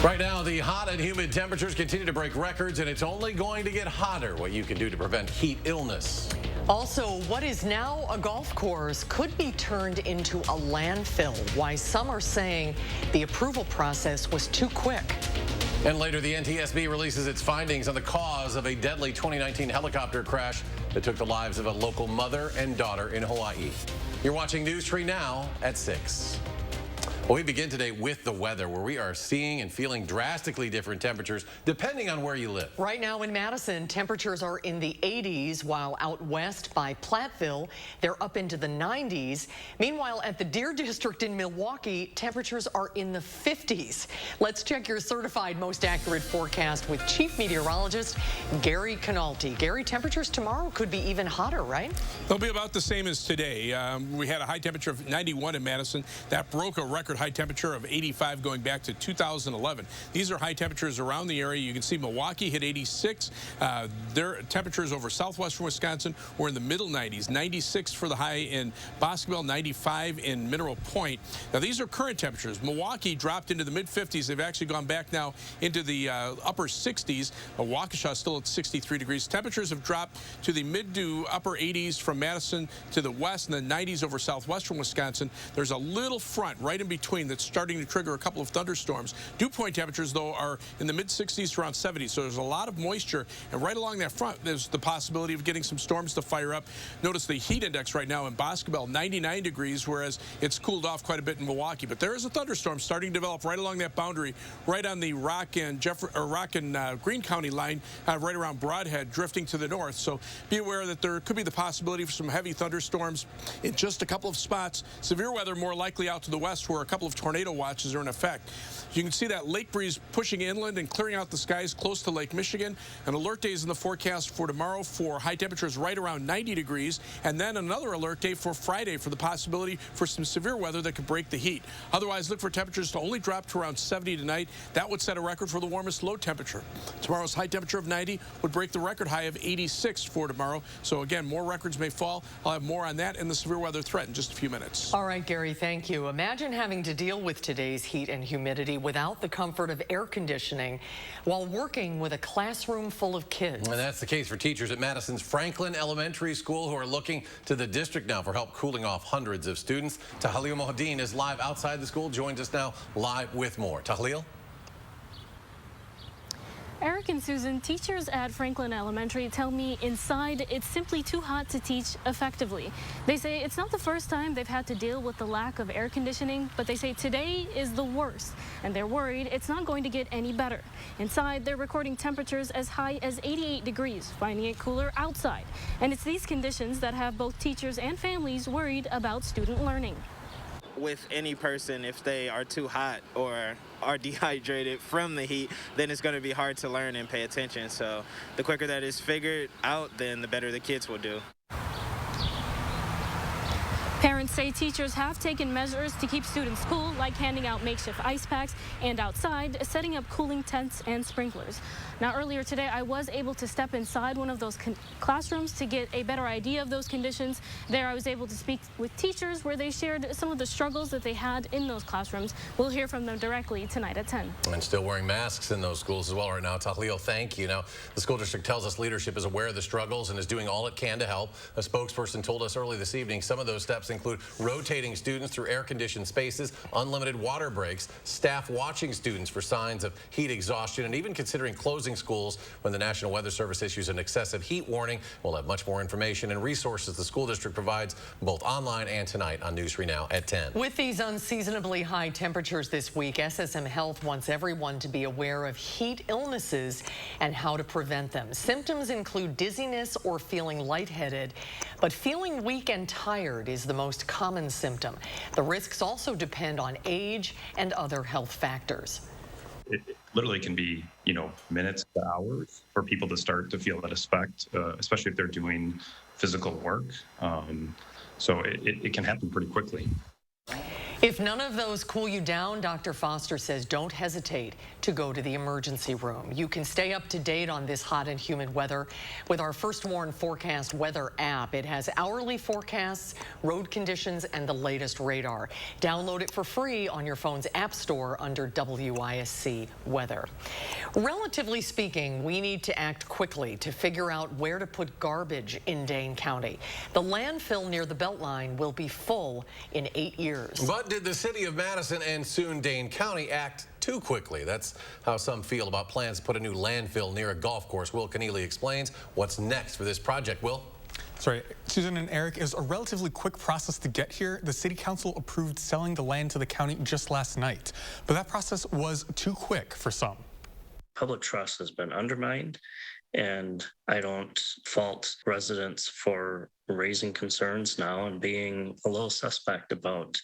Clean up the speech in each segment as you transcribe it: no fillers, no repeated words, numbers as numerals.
Right now, the hot and humid temperatures continue to break records, and it's only going to get hotter. What you can do to prevent heat illness. Also, what is now a golf course could be turned into a landfill. Why some are saying the approval process was too quick. And later, the NTSB releases its findings on the cause of a deadly 2019 helicopter crash that took the lives of a local mother and daughter in Hawaii. You're watching News Tree now at 6. Well, we begin today with the weather, where we are seeing and feeling drastically different temperatures depending on where you live. Right now in Madison, temperatures are in the 80s, while out west by Platteville, they're up into the 90s. Meanwhile, at the Deer District in Milwaukee, temperatures are in the 50s. Let's check your certified most accurate forecast with Chief Meteorologist Gary Canalti. Gary, temperatures tomorrow could be even hotter, right? They'll be about the same as today. We had a high temperature of 91 in Madison. That broke a record high temperature of 85 going back to 2011. These are high temperatures around the area. You can see Milwaukee hit 86. Their temperatures over southwestern Wisconsin were in the middle 90s. 96 for the high in Boscoville, 95 in Mineral Point. Now, these are current temperatures. Milwaukee dropped into the mid-50s. They've actually gone back now into the upper 60s. Waukesha still at 63 degrees. Temperatures have dropped to the mid to upper 80s from Madison to the west, and the 90s over southwestern Wisconsin. There's a little front right in between that's starting to trigger a couple of thunderstorms. Dew point temperatures, though, are in the mid-60s to around 70, so there's a lot of moisture, and right along that front, there's the possibility of getting some storms to fire up. Notice the heat index right now in Boscoville, 99 degrees, whereas it's cooled off quite a bit in Milwaukee. But there is a thunderstorm starting to develop right along that boundary, right on the Rock and Greene County line, right around Broadhead, drifting to the north. So be aware that there could be the possibility for some heavy thunderstorms in just a couple of spots. Severe weather more likely out to the west, where a couple of tornado watches are in effect. You can see that lake breeze pushing inland and clearing out the skies close to Lake Michigan. An alert day is in the forecast for tomorrow for high temperatures right around 90 degrees, and then another alert day for Friday for the possibility for some severe weather that could break the heat. Otherwise, look for temperatures to only drop to around 70 tonight. That would set a record for the warmest low temperature. Tomorrow's high temperature of 90 would break the record high of 86 for tomorrow. So again, more records may fall. I'll have more on that and the severe weather threat in just a few minutes. All right, Gary, thank you. Imagine having to deal with today's heat and humidity without the comfort of air conditioning while working with a classroom full of kids. And that's the case for teachers at Madison's Franklin Elementary School, who are looking to the district now for help cooling off hundreds of students. Tahlil Mohadeen is live outside the school, joins us now live with more. Tahlil? Eric and Susan, teachers at Franklin Elementary tell me inside it's simply too hot to teach effectively. They say it's not the first time they've had to deal with the lack of air conditioning, but they say today is the worst, and they're worried it's not going to get any better. Inside, they're recording temperatures as high as 88 degrees, finding it cooler outside. And it's these conditions that have both teachers and families worried about student learning. With any person, if they are too hot or are dehydrated from the heat, then it's going to be hard to learn and pay attention. So the quicker that is figured out, then the better the kids will do. Parents say teachers have taken measures to keep students cool, like handing out makeshift ice packs, and outside, setting up cooling tents and sprinklers. Now, earlier today, I was able to step inside one of those classrooms to get a better idea of those conditions. There, I was able to speak with teachers where they shared some of the struggles that they had in those classrooms. We'll hear from them directly tonight at 10. And still wearing masks in those schools as well right now. Tahlil, thank you. Now, the school district tells us leadership is aware of the struggles and is doing all it can to help. A spokesperson told us early this evening some of those steps include rotating students through air-conditioned spaces, unlimited water breaks, staff watching students for signs of heat exhaustion, and even considering closing schools when the National Weather Service issues an excessive heat warning. We'll have much more information and resources the school district provides both online and tonight on News 3 Now at 10. With these unseasonably high temperatures this week, SSM Health wants everyone to be aware of heat illnesses and how to prevent them. Symptoms include dizziness or feeling lightheaded, but feeling weak and tired is the most common symptom. The risks also depend on age and other health factors. It literally can be, minutes to hours for people to start to feel that effect, especially if they're doing physical work. So it can happen pretty quickly. If none of those cool you down, Dr. Foster says don't hesitate to go to the emergency room. You can stay up to date on this hot and humid weather with our First Warn Forecast weather app. It has hourly forecasts, road conditions, and the latest radar. Download it for free on your phone's app store under WISC Weather. Relatively speaking, we need to act quickly to figure out where to put garbage in Dane County. The landfill near the Beltline will be full in 8 years. But did the city of Madison and soon Dane County act too quickly? That's how some feel about plans to put a new landfill near a golf course. Will Keneally explains what's next for this project. Will? That's right. Susan and Eric, is a relatively quick process to get here. The city council approved selling the land to the county just last night, but that process was too quick for some. Public trust has been undermined, and I don't fault residents for raising concerns now and being a little suspect about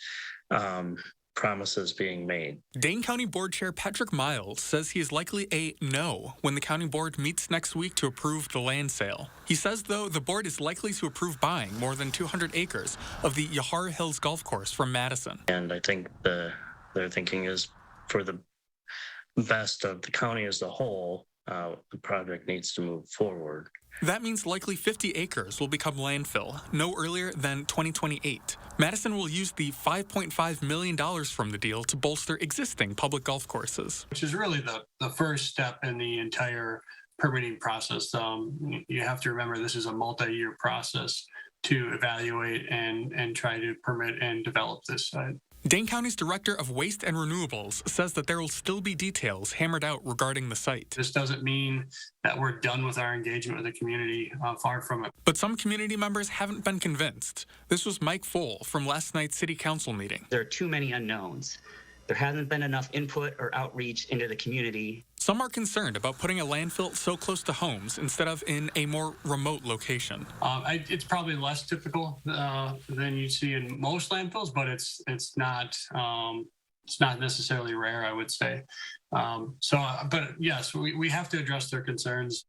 promises being made. Dane County Board Chair Patrick Miles says he is likely a no when the county board meets next week to approve the land sale. He says, though, the board is likely to approve buying more than 200 acres of the Yahara Hills Golf Course from Madison. And I think their thinking is for the best of the county as a whole, the project needs to move forward. That means likely 50 acres will become landfill no earlier than 2028. Madison will use the $5.5 million from the deal to bolster existing public golf courses. Which is really the first step in the entire permitting process. You have to remember this is a multi-year process to evaluate and try to permit and develop this site. Dane County's Director of Waste and Renewables says that there will still be details hammered out regarding the site. This doesn't mean that we're done with our engagement with the community, far from it. But some community members haven't been convinced. This was Mike Fohl from last night's city council meeting. There are too many unknowns. There hasn't been enough input or outreach into the community. Some are concerned about putting a landfill so close to homes instead of in a more remote location. It's probably less typical than you see in most landfills, but it's not necessarily rare, I would say. But yes, we have to address their concerns.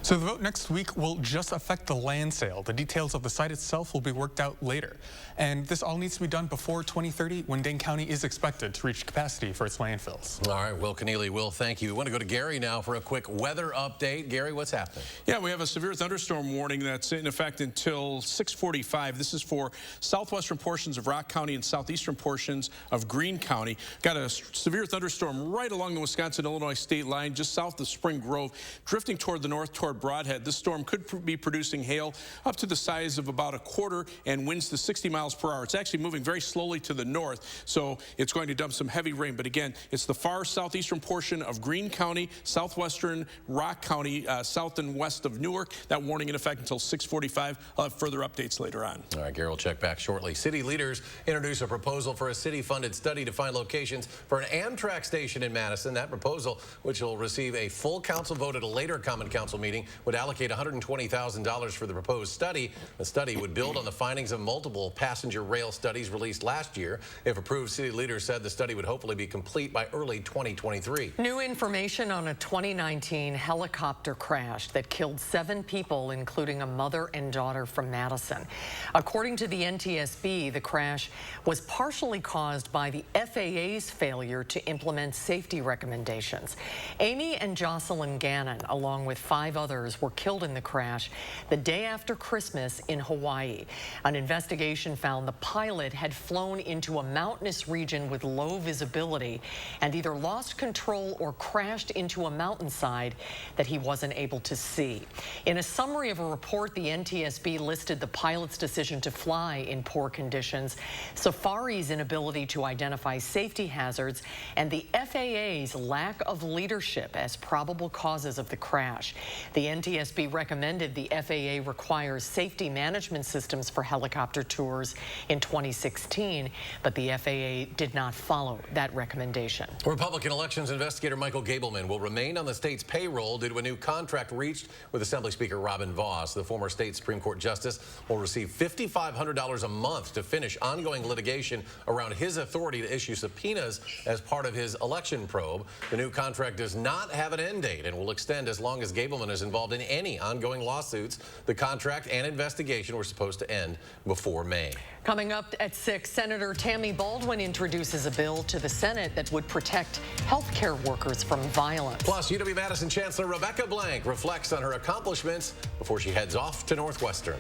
So the vote next week will just affect the land sale. The details of the site itself will be worked out later. And this all needs to be done before 2030, when Dane County is expected to reach capacity for its landfills. All right, Will Keneally, Will, thank you. We want to go to Gary now for a quick weather update. Gary, what's happening? Yeah, we have a severe thunderstorm warning that's in effect until 6:45. This is for southwestern portions of Rock County and southeastern portions of Greene County. Got a severe thunderstorm right along the Wisconsin-Illinois state line, just south of Spring Grove, drifting toward the north toward Broadhead. This storm could be producing hail up to the size of about a quarter and winds to 60 miles per hour. It's actually moving very slowly to the north, so it's going to dump some heavy rain. But again, it's the far southeastern portion of Greene County, southwestern Rock County, south and west of Newark. That warning in effect until 6:45. I'll have further updates later on. All right, Gary will check back shortly. City leaders introduce a proposal for a city-funded study to find locations for an Amtrak station in Madison. That proposal, which will receive a full council vote at a later common council meeting, would allocate $120,000 for the proposed study. The study would build on the findings of multiple passenger rail studies released last year. If approved, city leaders said the study would hopefully be complete by early 2023. New information on a 2019 helicopter crash that killed 7 people, including a mother and daughter from Madison. According to the NTSB, the crash was partially caused by the FAA's failure to implement safety recommendations. Amy and Jocelyn Gannon, along with 5 others, were killed in the crash the day after Christmas in Hawaii. An investigation found the pilot had flown into a mountainous region with low visibility and either lost control or crashed into a mountainside that he wasn't able to see. In a summary of a report, the NTSB listed the pilot's decision to fly in poor conditions, Safari's inability to identify safety hazards, and the FAA's lack of leadership as probable causes of the crash. The NTSB recommended the FAA requires safety management systems for helicopter tours in 2016, but the FAA did not follow that recommendation. Republican elections investigator Michael Gableman will remain on the state's payroll due to a new contract reached with Assembly Speaker Robin Vos. The former state Supreme Court justice will receive $5,500 a month to finish ongoing litigation around his authority to issue subpoenas as part of his election probe. The new contract does not have an end date and will extend as long as Gableman is in involved in any ongoing lawsuits. The contract and investigation were supposed to end before May. Coming up at 6, Senator Tammy Baldwin introduces a bill to the Senate that would protect healthcare workers from violence. Plus, UW-Madison Chancellor Rebecca Blank reflects on her accomplishments before she heads off to Northwestern.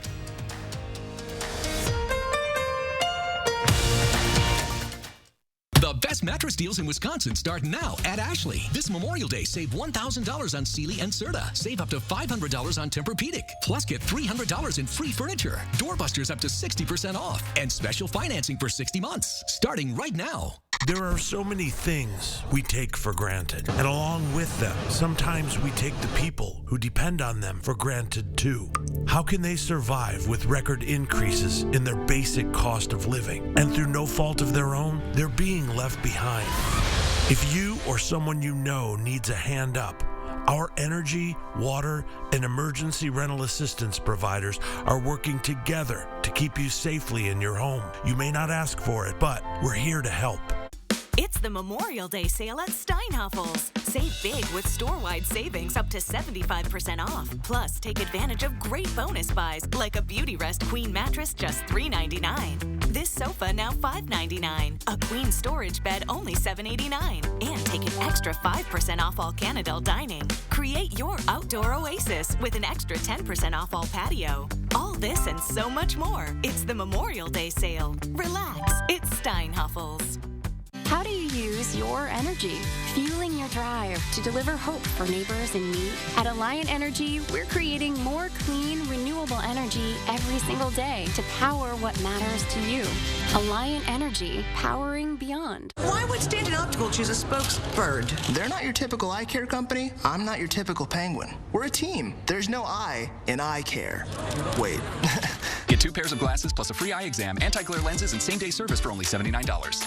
The best mattress deals in Wisconsin start now at Ashley. This Memorial Day, save $1,000 on Sealy and Serta. Save up to $500 on Tempur-Pedic. Plus, get $300 in free furniture. Doorbusters up to 60% off. And special financing for 60 months. Starting right now. There are so many things we take for granted. And along with them, sometimes we take the people who depend on them for granted too. How can they survive with record increases in their basic cost of living? And through no fault of their own, they're being left behind. If you or someone you know needs a hand up, our energy, water, and emergency rental assistance providers are working together to keep you safely in your home. You may not ask for it, but we're here to help. It's the Memorial Day sale at Steinhafels. Save big with store-wide savings up to 75% off. Plus, take advantage of great bonus buys like a Beauty Rest Queen mattress just $3.99. This sofa now $5.99. A queen storage bed only $7.89. And take an extra 5% off all Canadel dining. Create your outdoor oasis with an extra 10% off all patio. All this and so much more. It's the Memorial Day sale. Relax. It's Steinhafels. How do you use your energy? Fueling your drive to deliver hope for neighbors in need? At Alliant Energy, we're creating more clean, renewable energy every single day to power what matters to you. Alliant Energy, powering beyond. Why would Stanton Optical choose a spokesbird? They're not your typical eye care company. I'm not your typical penguin. We're a team. There's no I in eye care. Wait. Get 2 pairs of glasses plus a free eye exam, anti-glare lenses, and same-day service for only $79.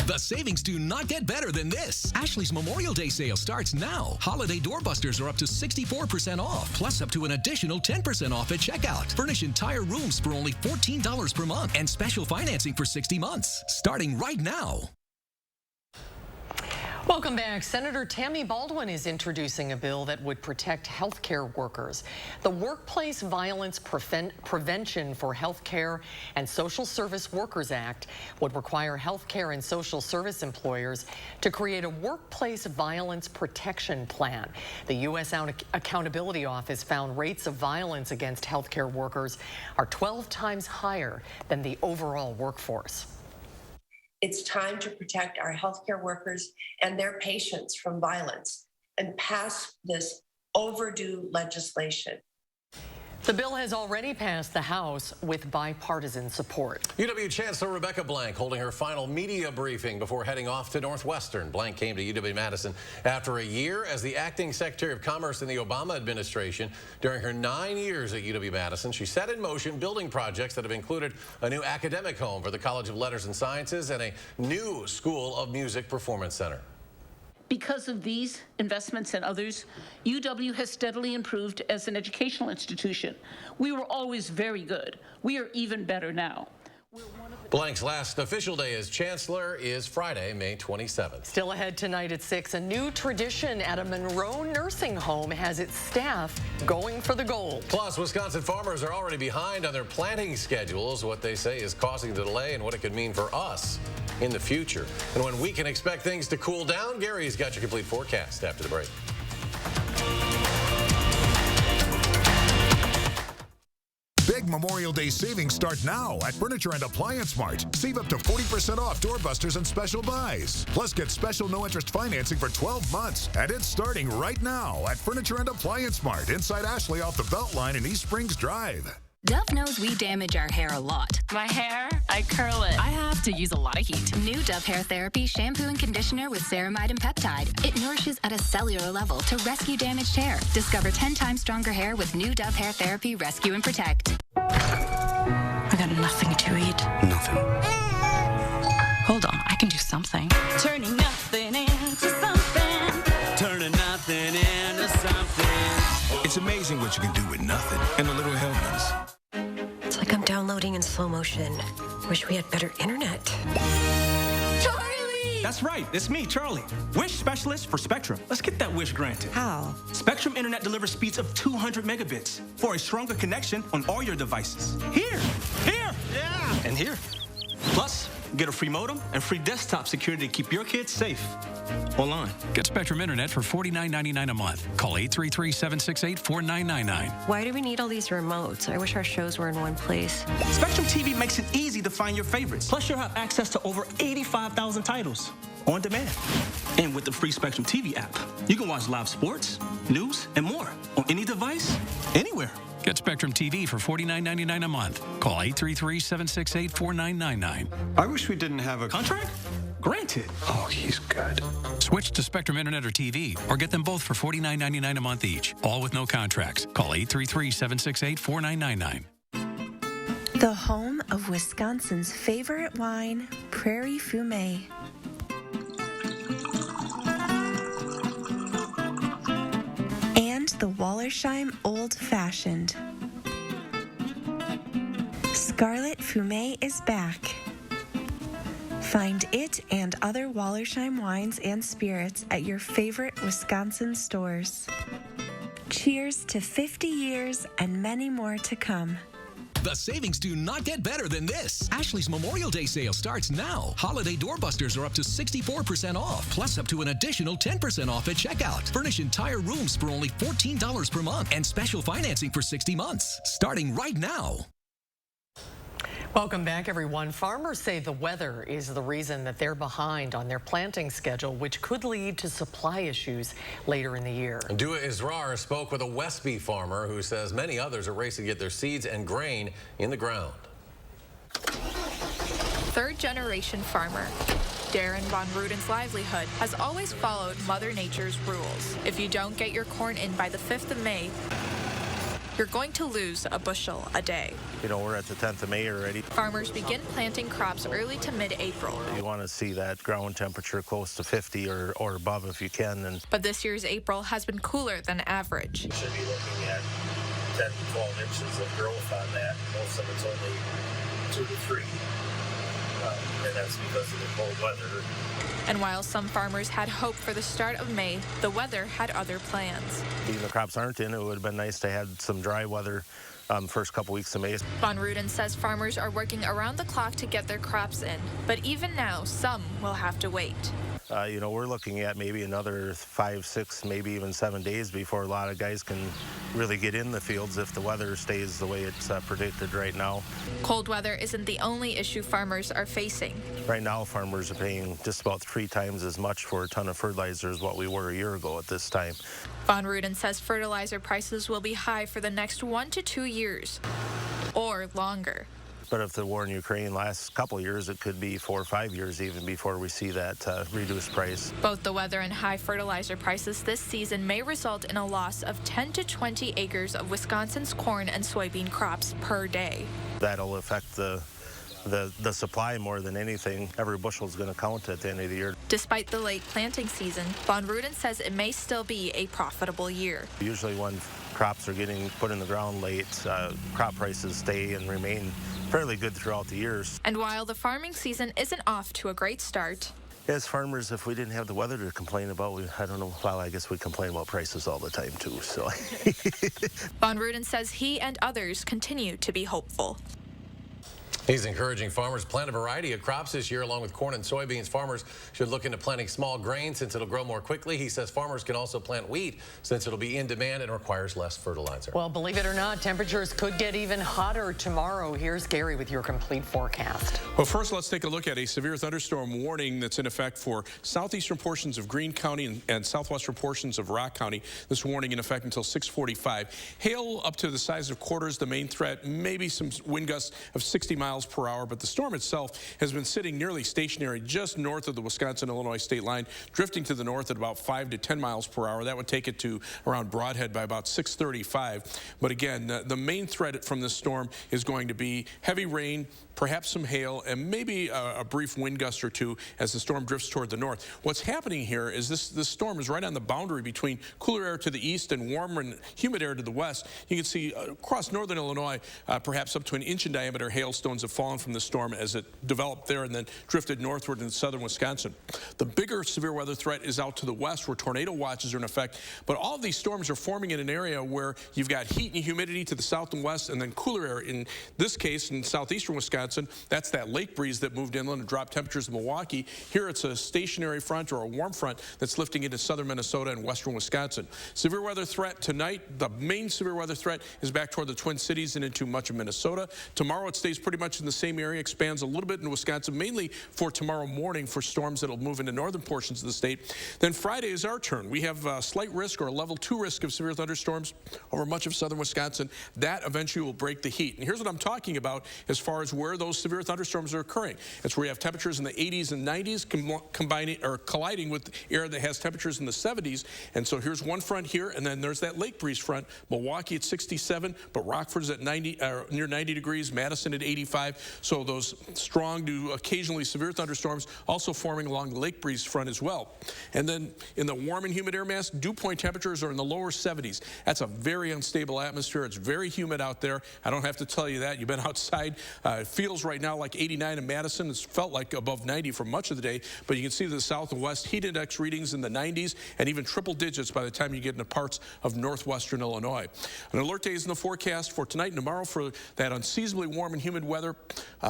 The savings do not get better than this. Ashley's Memorial Day sale starts now. Holiday doorbusters are up to 64% off, plus up to an additional 10% off at checkout. Furnish entire rooms for only $14 per month and special financing for 60 months. Starting right now. Welcome back. Senator Tammy Baldwin is introducing a bill that would protect healthcare workers. The Workplace Violence Prevention for Healthcare and Social Service Workers Act would require healthcare and social service employers to create a workplace violence protection plan. The U.S. Accountability Office found rates of violence against healthcare workers are 12 times higher than the overall workforce. It's time to protect our healthcare workers and their patients from violence and pass this overdue legislation. The bill has already passed the House with bipartisan support. UW Chancellor Rebecca Blank holding her final media briefing before heading off to Northwestern. Blank came to UW-Madison after a year as the acting Secretary of Commerce in the Obama administration. During her 9 years at UW-Madison, she set in motion building projects that have included a new academic home for the College of Letters and Sciences and a new School of Music Performance Center. Because of these investments and others, UW has steadily improved as an educational institution. We were always very good. We are even better now. Blank's last official day as chancellor is Friday, May 27th. Still ahead tonight at 6, a new tradition at a Monroe nursing home has its staff going for the gold. Plus, Wisconsin farmers are already behind on their planting schedules, what they say is causing the delay and what it could mean for us in the future. And when we can expect things to cool down, Gary's got your complete forecast after the break. Big Memorial Day savings start now at Furniture and Appliance Mart. Save up to 40% off doorbusters and special buys. Plus, get special no-interest financing for 12 months. And it's starting right now at Furniture and Appliance Mart inside Ashley off the Beltline in East Springs Drive. Dove knows we damage our hair a lot. My hair, I curl it. I have to use a lot of heat. New Dove Hair Therapy shampoo and conditioner with ceramide and peptide. It nourishes at a cellular level to rescue damaged hair. Discover 10 times stronger hair with new Dove Hair Therapy Rescue and Protect. I got nothing to eat. Nothing. Hold on, I can do something. Turning nothing into something. Turning nothing into something. It's amazing what you can do with nothing and a little help. It's like I'm downloading in slow motion. Wish we had better internet. Charlie! That's right. It's me, Charlie. WISC specialist for Spectrum. Let's get that wish granted. How? Spectrum Internet delivers speeds of 200 megabits for a stronger connection on all your devices. Here, yeah, and here. Plus, get a free modem and free desktop security to keep your kids safe online. Get Spectrum Internet for $49.99 a month. Call 833-768-4999. Why do we need all these remotes? I wish our shows were in one place. Spectrum TV makes it easy to find your favorites. Plus, you'll have access to over 85,000 titles on demand. And with the free Spectrum TV app, you can watch live sports, news, and more on any device, anywhere. Get Spectrum TV for $49.99 a month. Call 833-768-4999. I wish we didn't have a contract. Granted. Oh, he's good. Switch to Spectrum Internet or TV, or get them both for $49.99 a month each, all with no contracts. Call 833-768-4999. The home of Wisconsin's favorite wine, Prairie Fumé. And the Wallersheim Old Fashioned. Scarlet Fumé is back. Find it and other Wallersheim wines and spirits at your favorite Wisconsin stores. Cheers to 50 years and many more to come. The savings do not get better than this. Ashley's Memorial Day sale starts now. Holiday doorbusters are up to 64% off, plus up to an additional 10% off at checkout. Furnish entire rooms for only $14 per month and special financing for 60 months, starting right now. Welcome back, everyone. Farmers say the weather is the reason that they're behind on their planting schedule, which could lead to supply issues later in the year. Dua Israr spoke with a Westby farmer who says many others are racing to get their seeds and grain in the ground. Third-generation farmer. Darren Von Ruden's livelihood has always followed Mother Nature's rules. If you don't get your corn in by the 5th of May, you're going to lose a bushel a day. You know, we're at the 10th of May already. Farmers begin planting crops early to mid-April. You want to see that ground temperature close to 50 or above if you can. But this year's April has been cooler than average. You should be looking at 10 to 12 inches of growth on that. Most of it's only 2 to 3. And that's because of the cold weather. And while some farmers had hope for the start of May, the weather had other plans. Even the crops aren't in, it would have been nice to have some dry weather first couple weeks of May. Von Ruden says farmers are working around the clock to get their crops in, but even now, some will have to wait. You know, we're looking at maybe another 5, 6, maybe even 7 days before a lot of guys can really get in the fields if the weather stays the way it's predicted right now. Cold weather isn't the only issue farmers are facing. Right now, farmers are paying just about 3 times as much for a ton of fertilizer as what we were a year ago at this time. Von Ruden says fertilizer prices will be high for the next 1 to 2 years, or longer. But if the war in Ukraine lasts a couple of years, it could be 4 or 5 years even before we see that reduced price. Both the weather and high fertilizer prices this season may result in a loss of 10 to 20 acres of Wisconsin's corn and soybean crops per day. That'll affect the supply more than anything. Every bushel is going to count at the end of the year. Despite the late planting season, Von Ruden says it may still be a profitable year. Usually when crops are getting put in the ground late, crop prices stay and remain fairly good throughout the years. And while the farming season isn't off to a great start, as farmers, if we didn't have the weather to complain about, I don't know, well, I guess we complain about prices all the time too, so. Von Ruden says he and others continue to be hopeful. He's encouraging farmers to plant a variety of crops this year along with corn and soybeans. Farmers should look into planting small grain since it'll grow more quickly. He says farmers can also plant wheat since it'll be in demand and requires less fertilizer. Well, believe it or not, temperatures could get even hotter tomorrow. Here's Gary with your complete forecast. Well, first, let's take a look at a severe thunderstorm warning that's in effect for southeastern portions of Greene County and southwestern portions of Rock County. This warning in effect until 6:45. Hail up to the size of quarters, the main threat, maybe some wind gusts of 60 miles per hour, but the storm itself has been sitting nearly stationary just north of the Wisconsin-Illinois state line, drifting to the north at about 5 to 10 miles per hour. That would take it to around Broadhead by about 6:35. But again, the main threat from this storm is going to be heavy rain, perhaps some hail, and maybe a brief wind gust or two as the storm drifts toward the north. What's happening here is this storm is right on the boundary between cooler air to the east and warmer and humid air to the west. You can see across northern Illinois, perhaps up to an inch in diameter hailstones of have fallen from the storm as it developed there and then drifted northward into southern Wisconsin. The bigger severe weather threat is out to the west, where tornado watches are in effect. But all of these storms are forming in an area where you've got heat and humidity to the south and west, and then cooler air. In this case, in southeastern Wisconsin, that's that lake breeze that moved inland and dropped temperatures in Milwaukee. Here it's a stationary front or a warm front that's lifting into southern Minnesota and western Wisconsin. Severe weather threat tonight, the main severe weather threat is back toward the Twin Cities and into much of Minnesota. Tomorrow it stays pretty much in the same area, expands a little bit in Wisconsin, mainly for tomorrow morning for storms that'll move into northern portions of the state. Then Friday is our turn. We have a slight risk or a level 2 risk of severe thunderstorms over much of southern Wisconsin. That eventually will break the heat. And here's what I'm talking about as far as where those severe thunderstorms are occurring. It's where you have temperatures in the 80s and 90s combining or colliding with air that has temperatures in the 70s. And so here's one front here, and then there's that lake breeze front. Milwaukee at 67, but Rockford's at 90, near 90 degrees, Madison at 85. So those strong to occasionally severe thunderstorms also forming along the lake breeze front as well. And then in the warm and humid air mass, dew point temperatures are in the lower 70s. That's a very unstable atmosphere. It's very humid out there. I don't have to tell you that. You've been outside. It feels right now like 89 in Madison. It's felt like above 90 for much of the day, but you can see the south and west heat index readings in the 90s and even triple digits by the time you get into parts of northwestern Illinois. An alert day is in the forecast for tonight and tomorrow for that unseasonably warm and humid weather.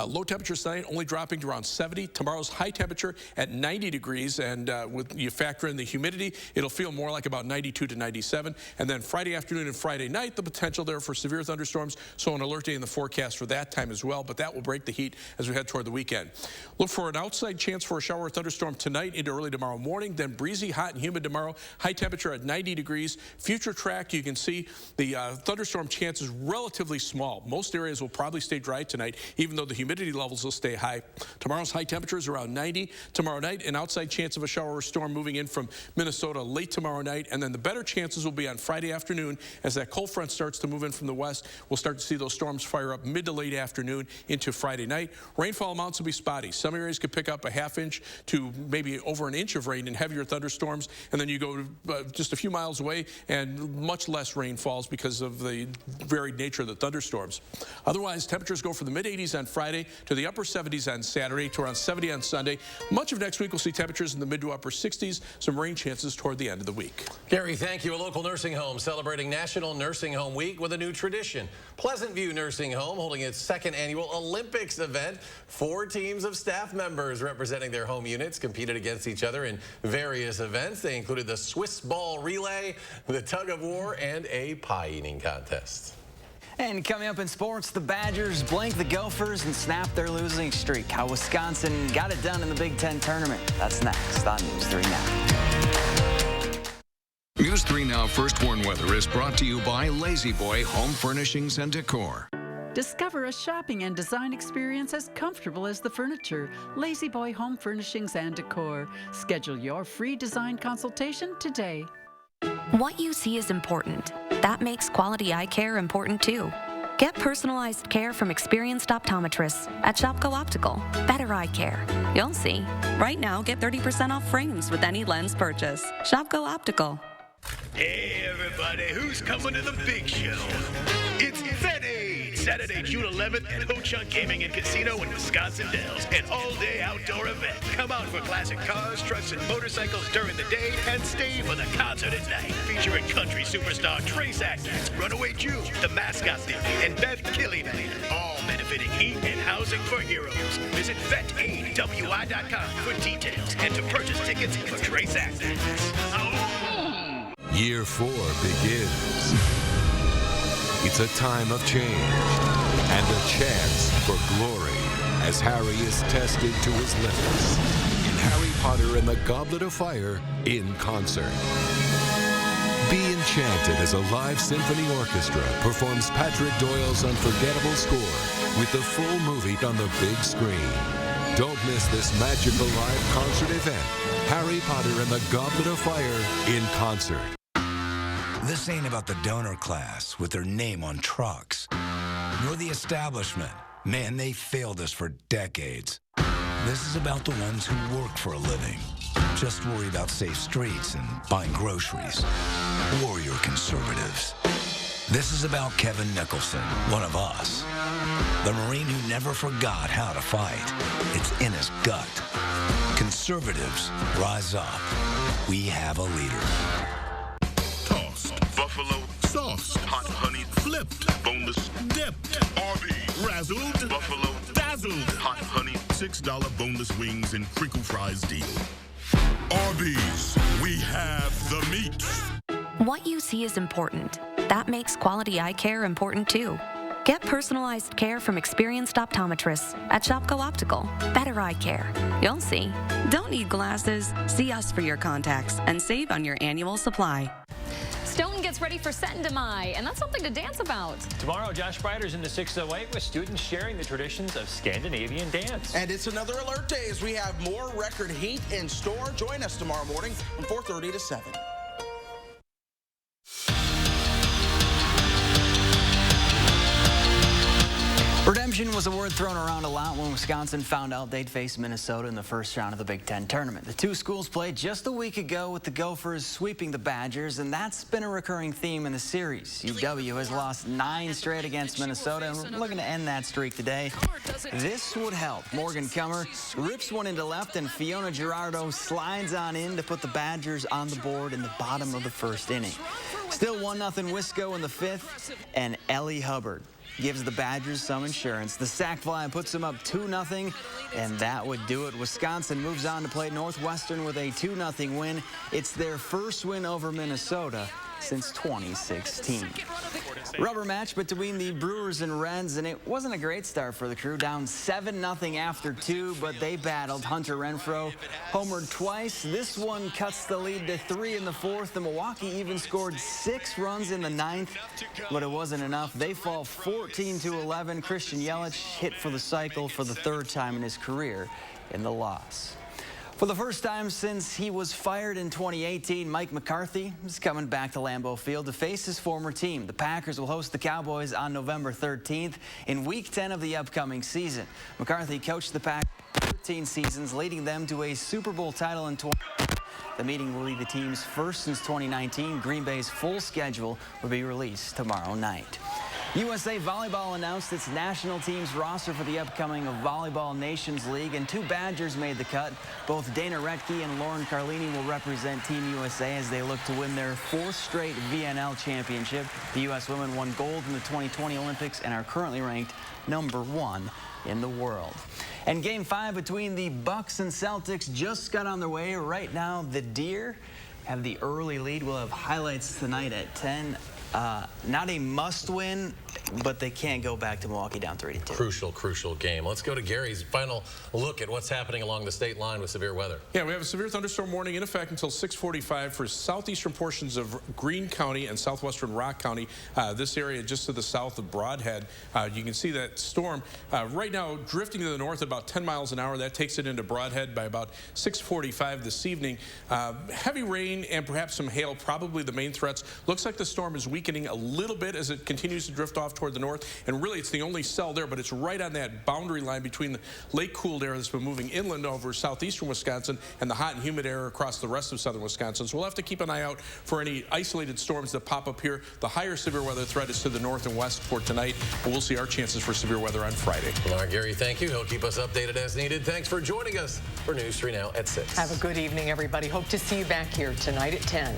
Low temperatures tonight only dropping to around 70. Tomorrow's high temperature at 90 degrees, and with you factor in the humidity, it'll feel more like about 92 to 97. And then Friday afternoon and Friday night, the potential there for severe thunderstorms. So an alert day in the forecast for that time as well, but that will break the heat as we head toward the weekend. Look for an outside chance for a shower or thunderstorm tonight into early tomorrow morning, then breezy, hot, and humid tomorrow. High temperature at 90 degrees. Future track, you can see the thunderstorm chance is relatively small. Most areas will probably stay dry tonight, even though the humidity levels will stay high. Tomorrow's high temperature is around 90. Tomorrow night, an outside chance of a shower or storm moving in from Minnesota late tomorrow night, and then the better chances will be on Friday afternoon as that cold front starts to move in from the west. We'll start to see those storms fire up mid to late afternoon into Friday night. Rainfall amounts will be spotty. Some areas could pick up a half inch to maybe over an inch of rain in heavier thunderstorms, and then you go just a few miles away and much less rain falls because of the varied nature of the thunderstorms. Otherwise, temperatures go from the mid-80s on Friday to the upper 70s on Saturday to around 70 on Sunday. Much of next week we'll see temperatures in the mid to upper 60s, some rain chances toward the end of the week. Gary, thank you. A local nursing home celebrating National Nursing Home Week with a new tradition. Pleasant View Nursing Home holding its second annual Olympics event. 4 teams of staff members representing their home units competed against each other in various events. They included the Swiss ball relay, the tug of war, and a pie eating contest. And coming up in sports, the Badgers blank the Gophers and snap their losing streak. How Wisconsin got it done in the Big Ten tournament. That's next on News 3 Now. News 3 Now First Warn Weather is brought to you by Lazy Boy Home Furnishings and Decor. Discover a shopping and design experience as comfortable as the furniture. Lazy Boy Home Furnishings and Decor. Schedule your free design consultation today. What you see is important. That makes quality eye care important too. Get personalized care from experienced optometrists at Shopko Optical. Better eye care. You'll see. Right now, get 30% off frames with any lens purchase. Shopko Optical. Hey everybody, who's coming to the big show? It's Vet Aid, Saturday, June 11th at Ho-Chunk Gaming and Casino in Wisconsin Dells. An all-day outdoor event. Come out for classic cars, trucks, and motorcycles during the day and stay for the concert at night. Featuring country superstar Trace Atkins, Runaway June, the Mascot Theory, and Beth Killian. All benefiting Heat and Housing for Heroes. Visit VetAidWI.com for details and to purchase tickets for Trace Atkins. Year 4 begins. It's a time of change and a chance for glory as Harry is tested to his limits in Harry Potter and the Goblet of Fire in concert. Be enchanted as a live symphony orchestra performs Patrick Doyle's unforgettable score with the full movie on the big screen. Don't miss this magical live concert event, Harry Potter and the Goblet of Fire in concert. This ain't about the donor class with their name on trucks, nor the establishment. Man, they failed us for decades. This is about the ones who work for a living, just worry about safe streets and buying groceries. Warrior conservatives. This is about Kevin Nicholson, one of us. The Marine who never forgot how to fight. It's in his gut. Conservatives, rise up. We have a leader. Tossed, buffalo sauce, hot honey flipped, boneless dipped, Arby's, razzled, buffalo dazzled, hot honey, $6 boneless wings and crinkle fries deal. Arby's, we have the meat. What you see is important. That makes quality eye care important too. Get personalized care from experienced optometrists at Shampoo Optical. Better eye care. You'll see. Don't need glasses. See us for your contacts and save on your annual supply. Stone gets ready for September, and that's something to dance about. Tomorrow, Josh Breider's in the 608 with students sharing the traditions of Scandinavian dance. And it's another alert day as we have more record heat in store. Join us tomorrow morning from 4:30 to 7. Redemption was a word thrown around a lot when Wisconsin found out they'd face Minnesota in the first round of the Big Ten tournament. The two schools played just a week ago with the Gophers sweeping the Badgers, and that's been a recurring theme in the series. UW has lost 9 straight against Minnesota, and we're looking to end that streak today. This would help. Morgan Cummer rips one into left, and Fiona Girardo slides on in to put the Badgers on the board in the bottom of the first inning. Still 1-0 Wisco in the 5th, and Ellie Hubbard gives the Badgers some insurance. The sac fly puts them up 2-0, and that would do it. Wisconsin moves on to play Northwestern with a 2-0 win. It's their first win over Minnesota since 2016. Rubber match between the Brewers and Reds, and it wasn't a great start for the Crew. Down 7-0 after 2, but they battled. Hunter Renfroe homered twice. This one cuts the lead to 3 in the 4th. The Milwaukee even scored 6 runs in the 9th, but it wasn't enough. They fall 14-11. Christian Yelich hit for the cycle for the 3rd time in his career in the loss. For the first time since he was fired in 2018, Mike McCarthy is coming back to Lambeau Field to face his former team. The Packers will host the Cowboys on November 13th in Week 10 of the upcoming season. McCarthy coached the Packers for 13 seasons, leading them to a Super Bowl title in 2020. The meeting will be the team's first since 2019. Green Bay's full schedule will be released tomorrow night. USA Volleyball announced its national team's roster for the upcoming Volleyball Nations League, and 2 Badgers made the cut. Both Dana Retke and Lauren Carlini will represent Team USA as they look to win their 4th straight VNL championship. The U.S. women won gold in the 2020 Olympics and are currently ranked #1 in the world. And Game 5 between the Bucks and Celtics just got on their way. Right now, the Deer have the early lead. We'll have highlights tonight at 10. Not a must-win, but they can't go back to Milwaukee down 3-2. Crucial game. Let's go to Gary's final look at what's happening along the state line with severe weather. Yeah, we have a severe thunderstorm warning in effect until 6:45 for southeastern portions of Greene County and southwestern Rock County. This area just to the south of Broadhead. You can see that storm right now drifting to the north at about 10 miles an hour. That takes it into Broadhead by about 6:45 this evening. Heavy rain and perhaps some hail, probably the main threats. Looks like the storm is weakening a little bit as it continues to drift off toward the north, and really it's the only cell there, but it's right on that boundary line between the lake-cooled air that's been moving inland over southeastern Wisconsin and the hot and humid air across the rest of southern Wisconsin. So we'll have to keep an eye out for any isolated storms that pop up here. The higher severe weather threat is to the north and west for tonight, but we'll see our chances for severe weather on Friday. All right, Gary, thank you. He'll keep us updated as needed. Thanks for joining us for News 3 Now at 6. Have a good evening, everybody. Hope to see you back here tonight at 10.